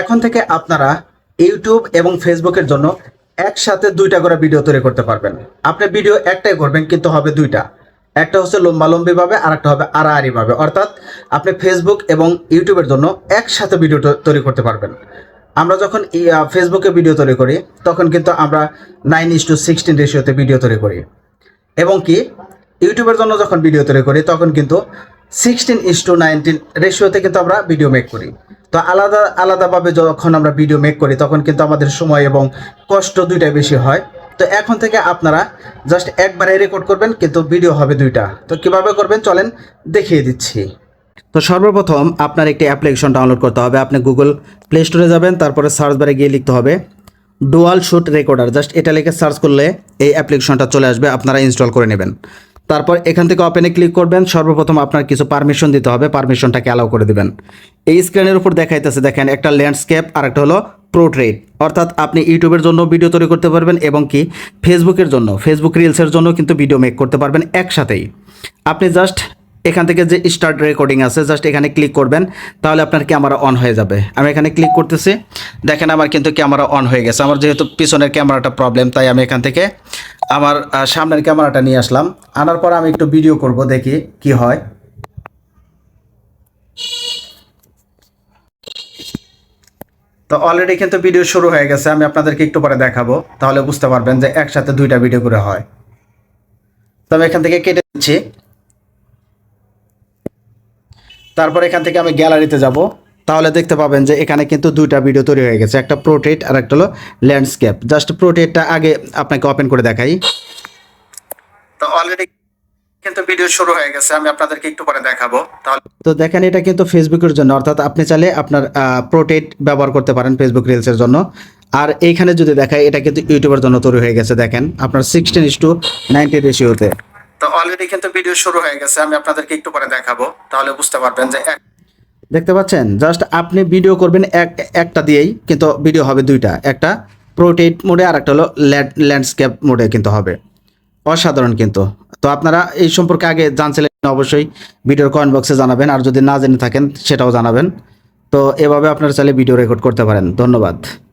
এখন থেকে আপনারা ইউটিউব এবং ফেসবুকের জন্য একসাথে দুইটা করে ভিডিও তৈরি করতে পারবেন। আপনি ভিডিও একটাই করবেন কিন্তু হবে দুইটা। একটা হচ্ছে লম্বালম্বি ভাবে আর একটা হবে আড়াআড়ি ভাবে, অর্থাৎ আপনি ফেসবুক এবং ইউটিউবের জন্য একসাথে ভিডিও তৈরি করতে পারবেন। আমরা যখন ফেসবুকে ভিডিও তৈরি করি তখন কিন্তু আমরা 9:16 রেশিওতে ভিডিও তৈরি করি, এবং কি ইউটিউবের জন্য যখন ভিডিও তৈরি করি তখন কিন্তু 16:19 রেশিওতে কিন্তু আমরা ভিডিও মেক করি। তো আলাদা আলাদাভাবে যখন আমরা ভিডিও মেক করি তখন কিন্তু আমাদের সময় এবং কষ্ট দুইটাই বেশি হয়। তো এখন থেকে আপনারা জাস্ট একবারে রেকর্ড করবেন কিন্তু ভিডিও হবে দুইটা। তো কিভাবে করবেন চলেন দেখিয়ে দিচ্ছি। তো সর্বপ্রথম আপনার একটি অ্যাপ্লিকেশন ডাউনলোড করতে হবে। আপনি গুগল প্লে স্টোরে যাবেন, তারপরে সার্চ বারে গিয়ে লিখতে হবে ডুয়াল শুট রেকর্ডার। জাস্ট এটা লিখে সার্চ করলে এই অ্যাপ্লিকেশনটা চলে আসবে, আপনারা ইনস্টল করে নেবেন। তারপর এখান থেকে ওপেনে ক্লিক করবেন। সর্বপ্রথম আপনার কিছু পারমিশন দিতে হবে, পারমিশনটাকে অ্যালাউ করে দিবেন। এই স্ক্রিনের উপর দেখাইতেছে দেখেন একটা ল্যান্ডস্কেপ আর একটা হলো পোর্ট্রেট, অর্থাৎ আপনি ইউটিউবের জন্য ভিডিও তৈরি করতে পারবেন এবং কি ফেসবুকের জন্য ফেসবুক রিলসের জন্য কিন্তু ভিডিও মেক করতে পারবেন একসাথেই। আপনি জাস্ট এখান থেকে যে স্টার্ট রেকর্ডিং আছে জাস্ট এখানে ক্লিক করবেন, তাহলে আপনার ক্যামেরা অন হয়ে যাবে। আমি এখানে ক্লিক করতেছি, দেখেন আমার কিন্তু ক্যামেরা অন হয়ে গেছে। আমার যেহেতু পিছনের ক্যামেরাটা প্রবলেম তাই আমি এখান থেকে আমার সামনের ক্যামেরাটা নিয়ে আসলাম। আনার পর আমি একটু ভিডিও করব, দেখি কি হয়। তো অলরেডি কিন্তু ভিডিও শুরু হয়ে গেছে, আমি আপনাদেরকে একটু পরে দেখাবো, তাহলে বুঝতে পারবেন যে একসাথে দুইটা ভিডিও করে হয়। তো আমি এখান থেকে কেটে দিচ্ছি। তারপর এখান থেকে আমি গ্যালারিতে যাব, তাহলে দেখতে পাবেন যে এখানে কিন্তু দুইটা ভিডিও তৈরি হয়ে গেছে, একটা পোর্ট্রেট আর একটা হলো ল্যান্ডস্কেপ। জাস্ট পোর্ট্রেটটা আগে আপনাকে ওপেন করে দেখাই। তো অলরেডি কিন্তু ভিডিও শুরু হয়ে গেছে, আমি আপনাদেরকে একটু পরে দেখাবো। তাহলে তো দেখেন এটা কিন্তু ফেসবুকের জন্য, অর্থাৎ আপনি চাইলে আপনার পোর্ট্রেট ব্যবহার করতে পারেন ফেসবুক রিলসের জন্য। আর এইখানে যদি দেখায় এটা কিন্তু ইউটিউবের জন্য তৈরি হয়ে গেছে, দেখেন আপনার 16:90 রেশিওতে। তো অলরেডি কিন্তু ভিডিও শুরু হয়ে গেছে, আমি আপনাদেরকে একটু পরে দেখাবো, তাহলে বুঝতে পারবেন যে দেখতে পাচ্ছেন জাস্ট আপনি ভিডিও করবেন একটা দিয়েই কিন্তু ভিডিও হবে দুইটা, একটা পোর্ট্রেট মোডে আর একটা হলো ল্যান্ডস্কেপ মোডে কিন্তু হবে। অসাধারণ কিন্তু। তো আপনারা এই সম্পর্কে আগে জানছিলেন অবশ্যই ভিডিওর কমেন্ট বক্সে জানাবেন, আর যদি না জেনে থাকেন সেটাও জানাবেন। তো এভাবে আপনারা চাইলে ভিডিও রেকর্ড করতে পারেন। ধন্যবাদ।